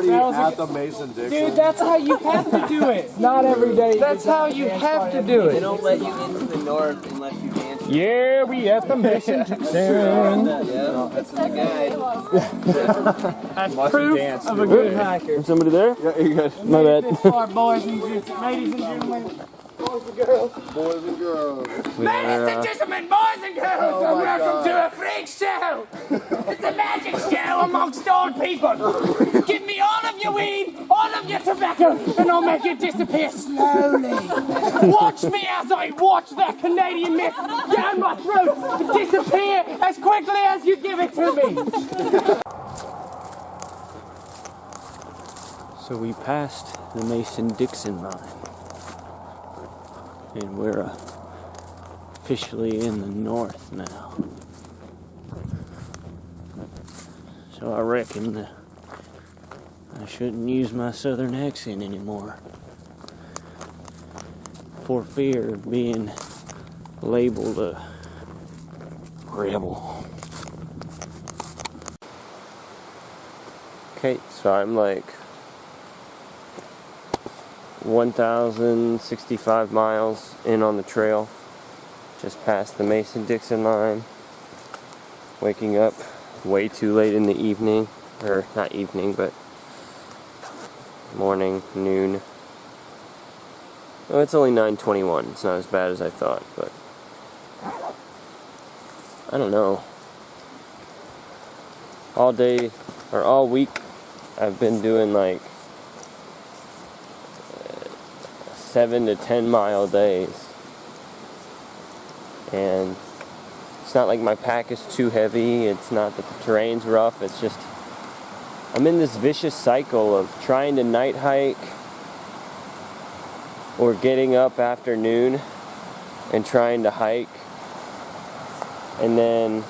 party at the Mason Dixon. Dude, that's how you have to do it. Not every day. That's how you have to do They it. don't let you into the north unless you dance. Yeah, we at the Mason Dixon. Yeah, that's the guy. That's proof of a good hiker. Is somebody there? Yeah, you guys. My bad. This far, boys and ladies and gentlemen. Boys and girls. Boys and girls. Ladies and gentlemen, boys and girls, and welcome to a freak show. It's a magic show amongst old people. Give me all of your weed, all of your tobacco, and I'll make it disappear slowly. Watch me as I watch that Canadian mist down my throat disappear as quickly as you give it to me. So we passed the Mason Dixon Line. And we're officially in the north now. So I reckon that I shouldn't use my southern accent anymore, for fear of being labeled a rebel. Okay, so I'm like 1,065 miles in on the trail, just past the Mason Dixon Line. Waking up way too late in the evening, or not evening, but morning, noon. Oh, it's only 9:21. It's not as bad as I thought, but I don't know. All day, or all week, I've been doing like 7 to 10 mile days, and it's not like my pack is too heavy, it's not that the terrain's rough, it's just I'm in this vicious cycle of trying to night hike or getting up after noon and trying to hike, and then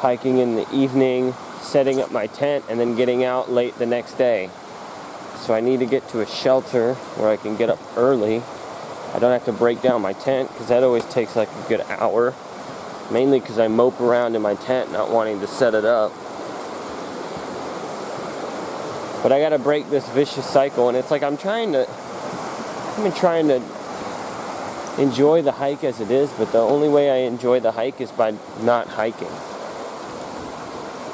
hiking in the evening, setting up my tent, and then getting out late the next day. So I need to get to a shelter where I can get up early. I don't have to break down my tent, because that always takes like a good hour. Mainly because I mope around in my tent not wanting to set it up. But I gotta break this vicious cycle, and it's like I've been trying to enjoy the hike as it is, but the only way I enjoy the hike is by not hiking.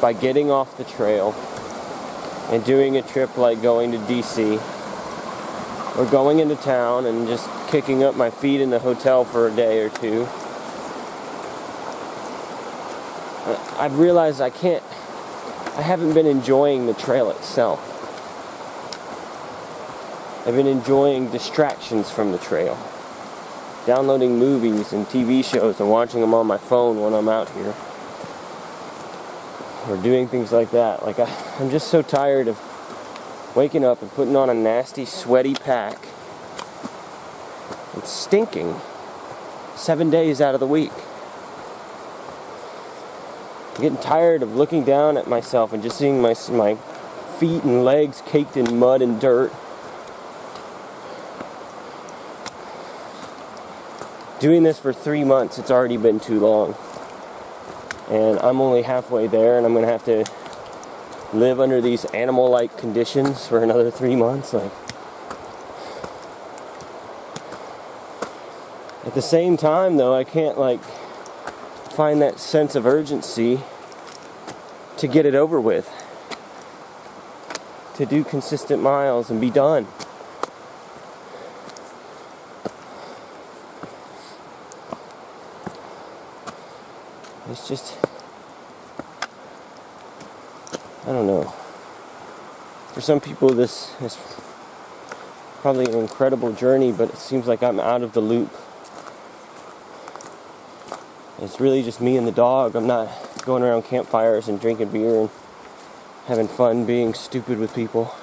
By getting off the trail and doing a trip like going to DC, or going into town and just kicking up my feet in the hotel for a day or two. I've realized I haven't been enjoying the trail itself. I've been enjoying distractions from the trail. Downloading movies and TV shows and watching them on my phone when I'm out here. Or doing things like that. Like I'm just so tired of waking up and putting on a nasty, sweaty pack. It's stinking 7 days out of the week. I'm getting tired of looking down at myself and just seeing my feet and legs caked in mud and dirt. Doing this for 3 months, it's already been too long. And I'm only halfway there, and I'm going to have to live under these animal-like conditions for another 3 months. Like, at the same time, though, I can't find that sense of urgency to get it over with, to do consistent miles and be done. It's just, I don't know. For some people this is probably an incredible journey, but it seems like I'm out of the loop. It's really just me and the dog. I'm not going around campfires and drinking beer and having fun being stupid with people.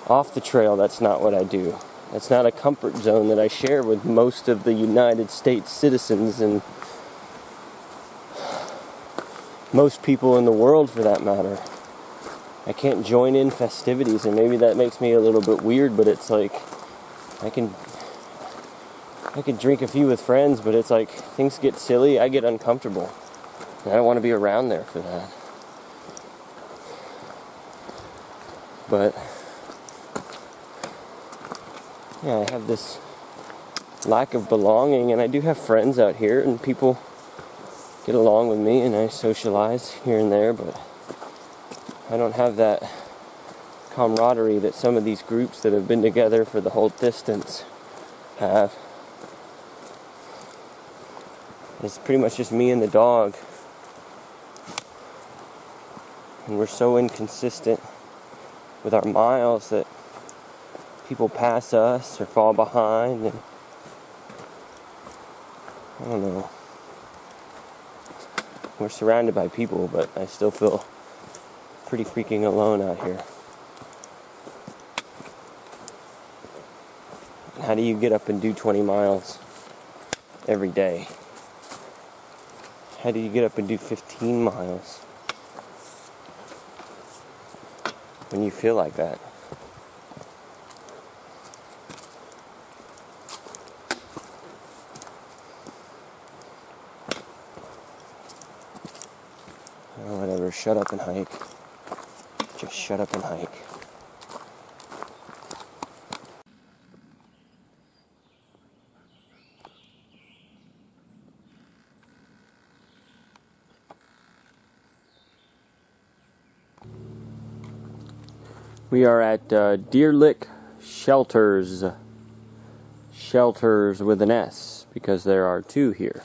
Off the trail, that's not what I do. That's not a comfort zone that I share with most of the United States citizens, and most people in the world for that matter. I can't join in festivities, and maybe that makes me a little bit weird, but it's like I can drink a few with friends, but it's like things get silly, I get uncomfortable. And I don't want to be around there for that. But yeah, I have this lack of belonging, and I do have friends out here, and people get along with me, and I socialize here and there, but I don't have that camaraderie that some of these groups that have been together for the whole distance have. It's pretty much just me and the dog, and we're so inconsistent with our miles that people pass us or fall behind, and I don't know. We're surrounded by people, but I still feel pretty freaking alone out here. How do you get up and do 20 miles every day? How do you get up and do 15 miles when you feel like that? Oh, whatever, shut up and hike. Just shut up and hike. We are at Deer Lick Shelters. Shelters with an S, because there are two here.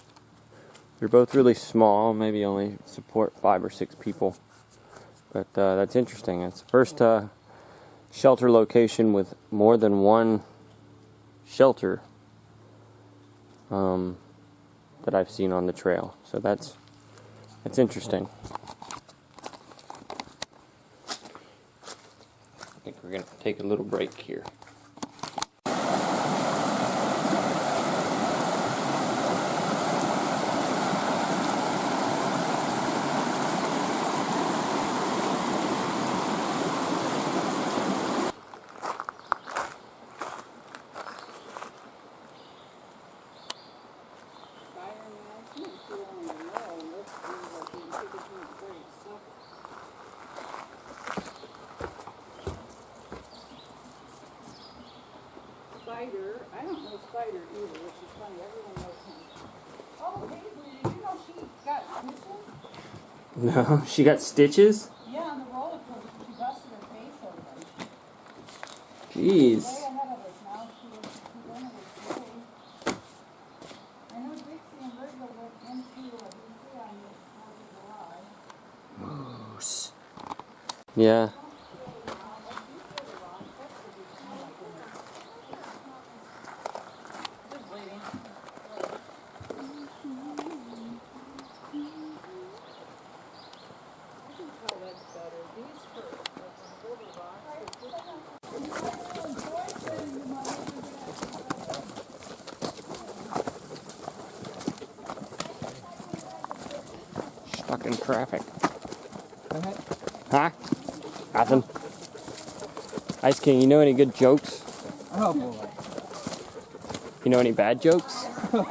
They're both really small, maybe only support 5 or 6 people. But that's interesting. It's the first shelter location with more than one shelter that I've seen on the trail. So that's interesting. I think we're going to take a little break here. Spider, I don't know Spider either, which is funny, everyone knows him. Oh, Paisley, did you know she got stitches? No, she got stitches? Yeah, on the roller coaster, she busted her face open. Jeez. Way ahead of us now, she went away. I know Dixie and Virgil went into a DC on the 4th of July. Moose. Yeah. Stuck in traffic. Huh? Nothing. Ice King, you know any good jokes? Oh boy. You know any bad jokes? Wait,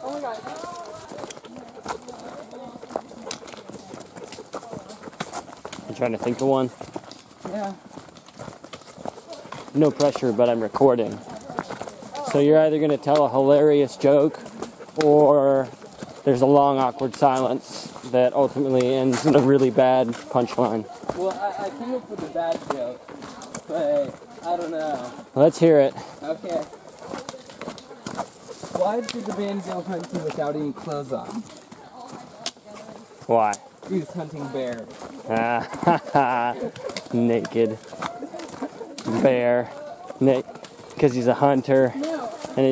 oh my god. You trying to think of one? Yeah. No pressure, but I'm recording. So you're either going to tell a hilarious joke, or there's a long, awkward silence that ultimately ends in a really bad punchline. Well, I came up with a bad joke, but I don't know. Let's hear it. Okay. Why did the man go hunting without any clothes on? Why? He was hunting bears. Naked. Bear. Because he's a hunter. And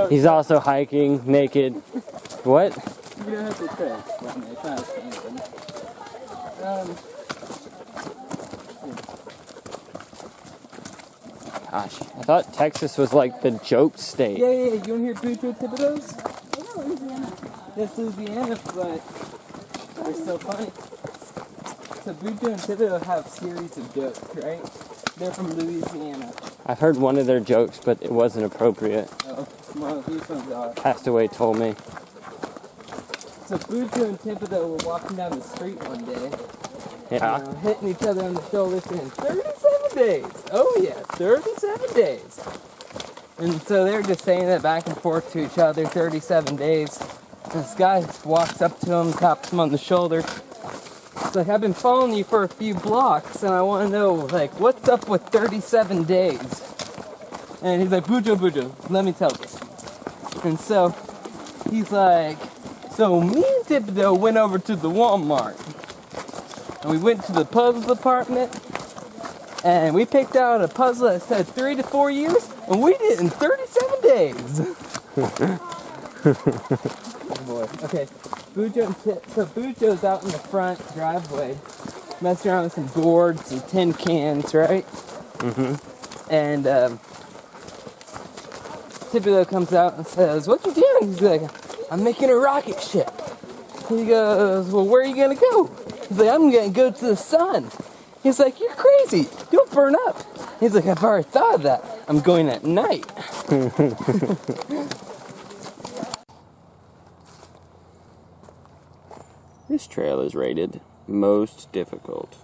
he's also hiking naked. What? You don't have to say. It's not anything. Gosh, I thought Texas was like the joke state. Yeah. You want to hear Boudreaux Thibodeau's? That's Louisiana, but they're so funny. So Boudreaux and Thibodeau have series of jokes, right? They're from Louisiana. I've heard one of their jokes, but it wasn't appropriate. Oh, well, these ones are. Castaway told me. So Boudreaux and Thibodeau were walking down the street one day, Yeah. You know, hitting each other on the shoulders in 37 days. Oh yeah, 37 days. And so they're just saying that back and forth to each other, 37 days. And this guy walks up to him, taps him on the shoulder. It's like, I've been following you for a few blocks, and I want to know, like, what's up with 37 days? And he's like, Bujo, let me tell this. And so he's like, so me and Thibodeau went over to the Walmart. And we went to the puzzle department, and we picked out a puzzle that said 3 to 4 years, and we did it in 37 days. Oh boy. Okay, so Bujo's out in the front driveway, messing around with some boards and tin cans, right? Mm-hmm. And Thibodeau comes out and says, "What you doing?" He's like, "I'm making a rocket ship." He goes, "Well, where are you gonna go?" He's like, "I'm gonna go to the sun." He's like, "You're crazy. You'll burn up." He's like, "I've already thought of that. I'm going at night." This trail is rated most difficult.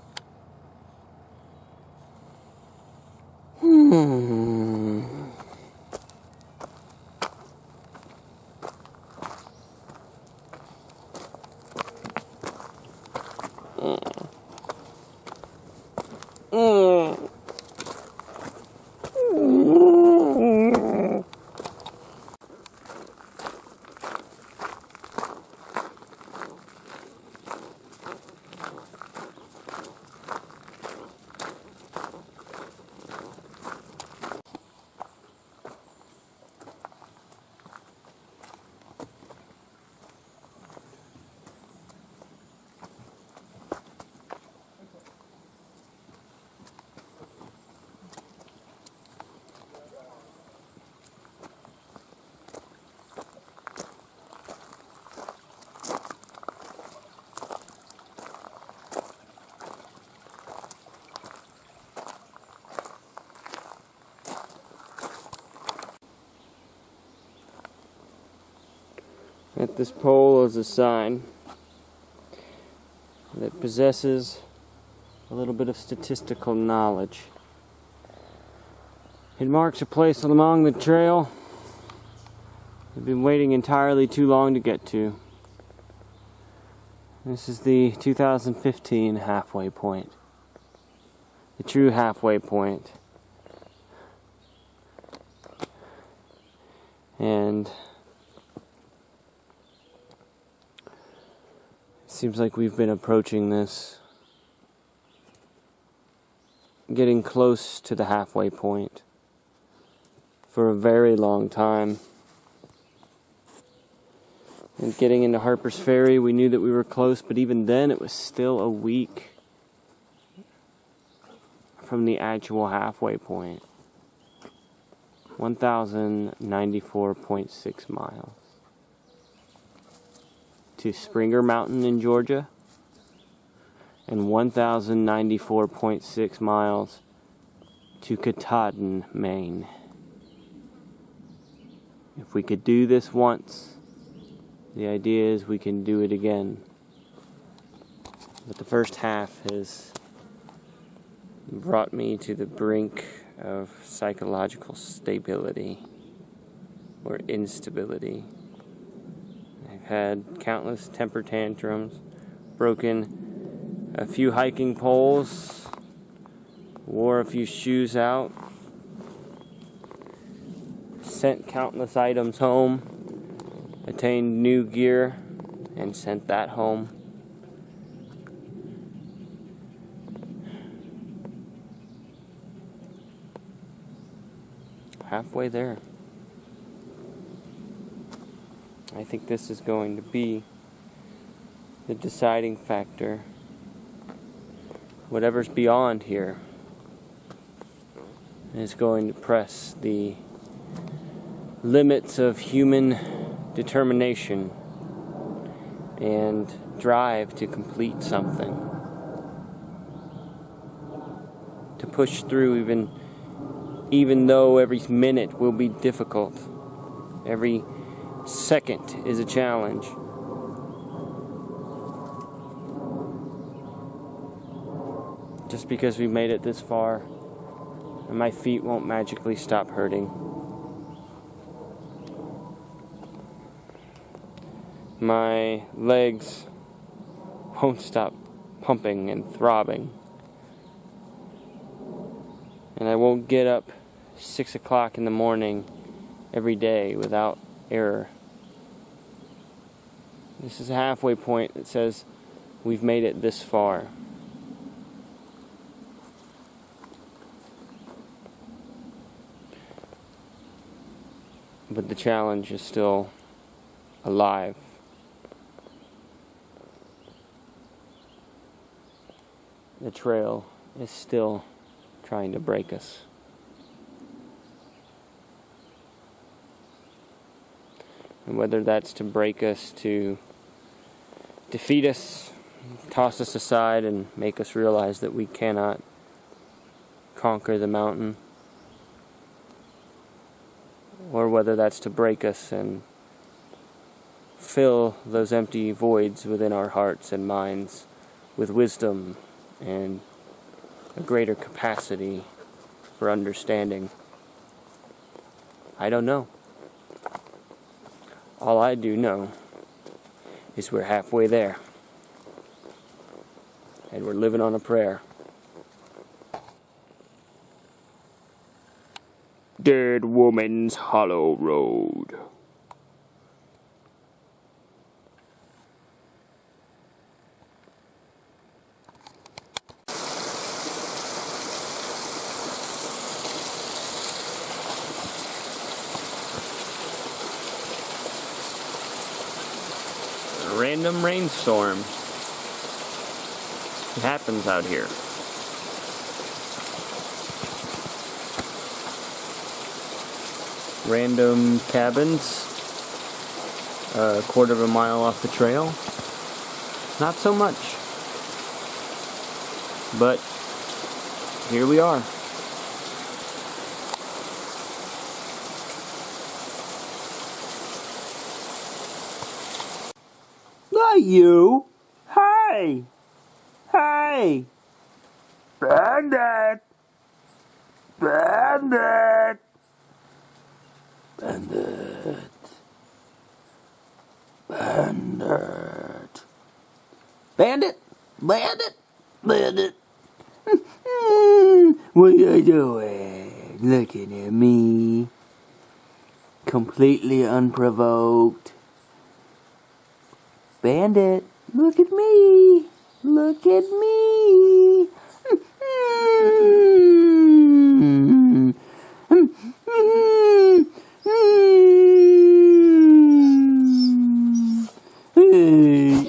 At this pole is a sign that possesses a little bit of statistical knowledge. It marks a place along the trail we've been waiting entirely too long to get to. This is the 2015 halfway point. The true halfway point. And seems like we've been approaching this, getting close to the halfway point for a very long time. And getting into Harper's Ferry, we knew that we were close, but even then it was still a week from the actual halfway point. 1,094.6 miles. To Springer Mountain in Georgia, and 1,094.6 miles to Katahdin, Maine. If we could do this once, the idea is we can do it again. But the first half has brought me to the brink of psychological stability or instability. Had countless temper tantrums, broken a few hiking poles, wore a few shoes out, sent countless items home, attained new gear, and sent that home. Halfway there. I think this is going to be the deciding factor. Whatever's beyond here is going to press the limits of human determination and drive to complete something. To push through even though every minute will be difficult. Every second is a challenge. just because we made it this far, and my feet won't magically stop hurting. My legs won't stop pumping and throbbing. And I won't get up 6 o'clock in the morning every day without error. This is a halfway point that says we've made it this far. But the challenge is still alive. The trail is still trying to break us. And whether that's to break us, to defeat us, toss us aside, and make us realize that we cannot conquer the mountain, or whether that's to break us and fill those empty voids within our hearts and minds with wisdom and a greater capacity for understanding. I don't know. All I do know is we're halfway there. And we're living on a prayer. Dead Woman's Hollow Road. Random rainstorm. It happens out here. Random cabins, a quarter of a mile off the trail. Not so much. But here we are. Hi, you. Hi. Hi. Bandit. Bandit. Bandit. Bandit. Bandit. Bandit. Bandit. What you doing? Looking at me. Completely unprovoked. Bandit, look at me. Look at me.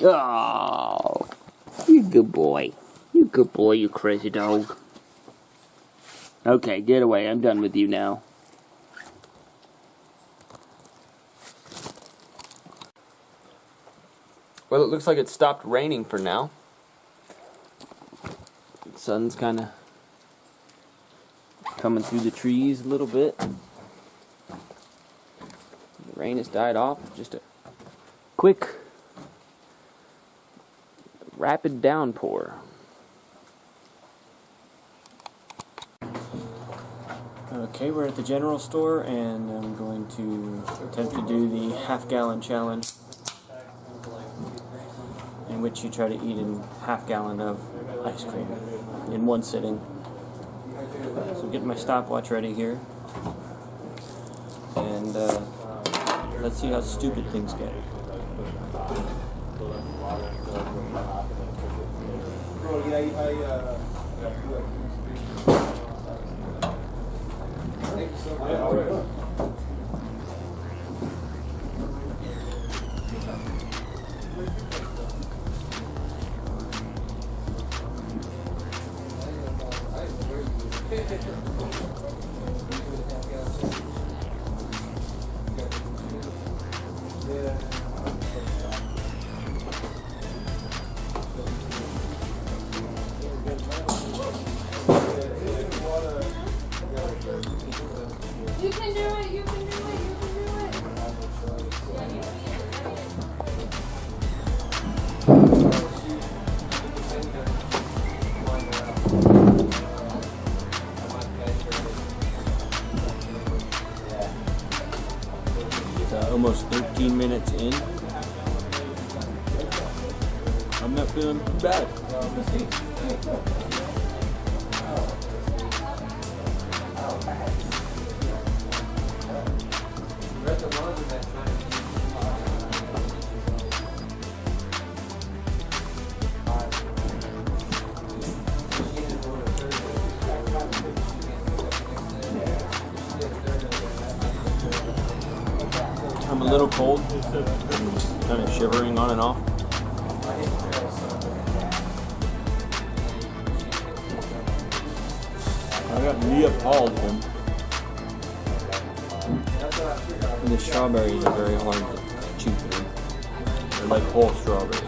Oh, you good boy. You good boy, you crazy dog. Okay, get away. I'm done with you now. Well, it looks like it stopped raining for now. The sun's kind of coming through the trees a little bit. The rain has died off. Just a quick, rapid downpour. Okay, we're at the general store, and I'm going to attempt to do the half-gallon challenge, in which you try to eat a half-gallon of ice cream in one sitting. So I'm getting my stopwatch ready here, and let's see how stupid things get. minutes in. I'm not feeling too bad. I'm a little cold, kind of shivering on and off. I got Neapolitan. And the strawberries are very hard to chew through. They're like whole strawberries.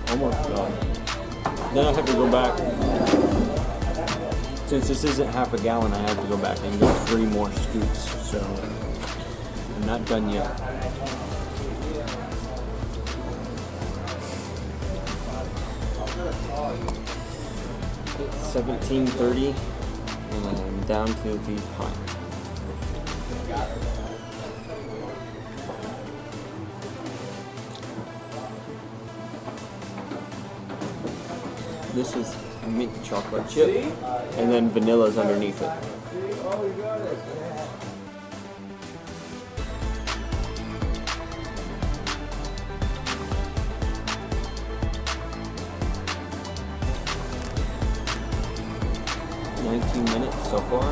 Almost done. Then I have to go back. Since this isn't half a gallon, I have to go back and get 3 more scoops. So I'm not done yet. It's 17:30, and I'm down to the pint. This is mint chocolate chip, and then vanilla's underneath it. Minutes so far.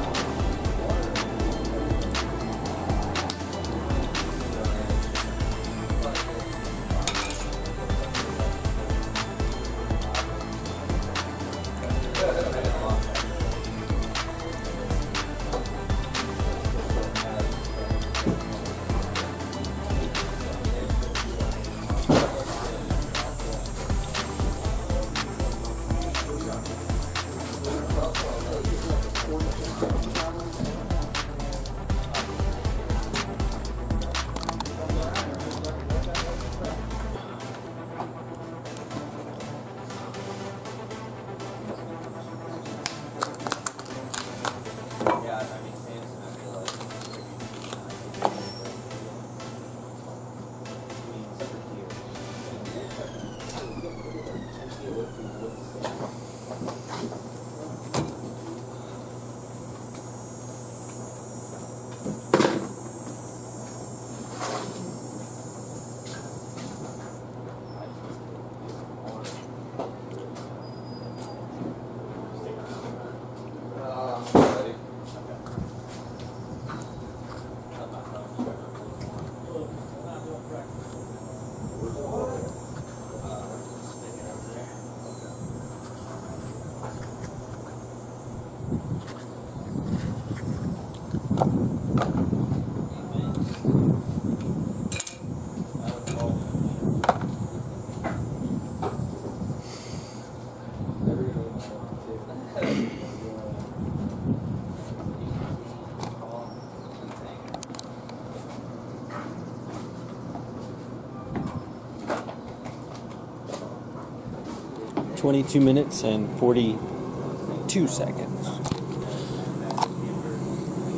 $22 minutes and 42 seconds.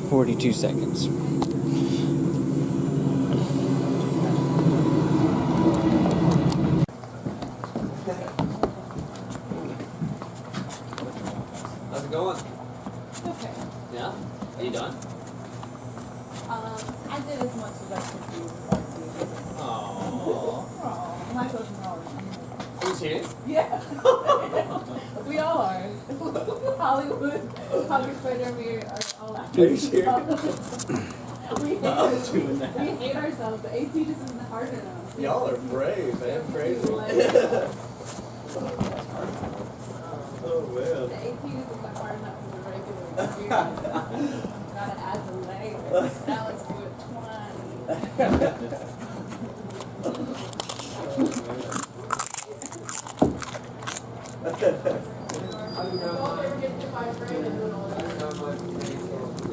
42 seconds. How's it going? Okay. Yeah? Are you done? I did as much as I could do. Aww. Am I supposed to know? Are you serious? Yeah. We all are. Hollywood Spider, we are all Are you serious? we hate ourselves. The AP just isn't hard enough. Y'all are brave, man. Crazy. Like, Oh, man. the AP just isn't hard enough for the regular experience. Gotta add the layers. Now let's do it 20.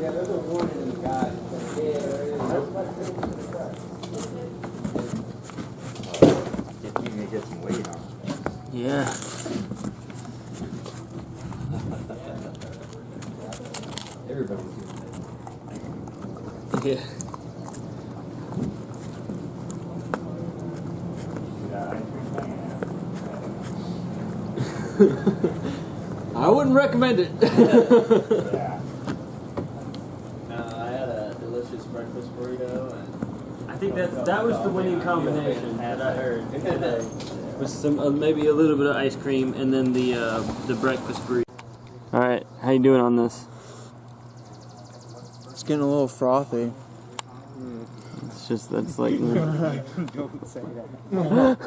Yeah, there's a warning in the guide. You can get some weight on. Yeah. Everybody's doing Yeah. I wouldn't recommend it. I had a delicious breakfast burrito and I think that was the winning combination that I heard today. With some maybe a little bit of ice cream and then the breakfast burrito. All right, how you doing on this? It's getting a little frothy. It's just that's like. Don't say that.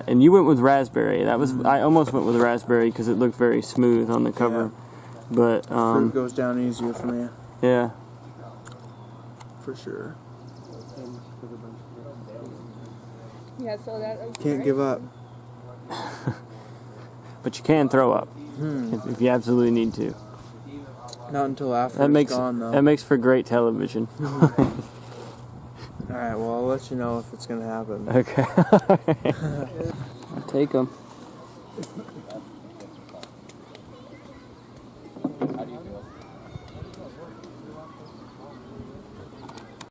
And you went with raspberry. That was I almost went with raspberry because it looked very smooth on the cover, but Fruit goes down easier for me, yeah. for sure. Yeah, so that. Can't give up. But you can throw up if you absolutely need to. Not until after That it's makes gone, though. that makes for great television. Alright, well, I'll let you know if it's gonna happen. Okay. Take them.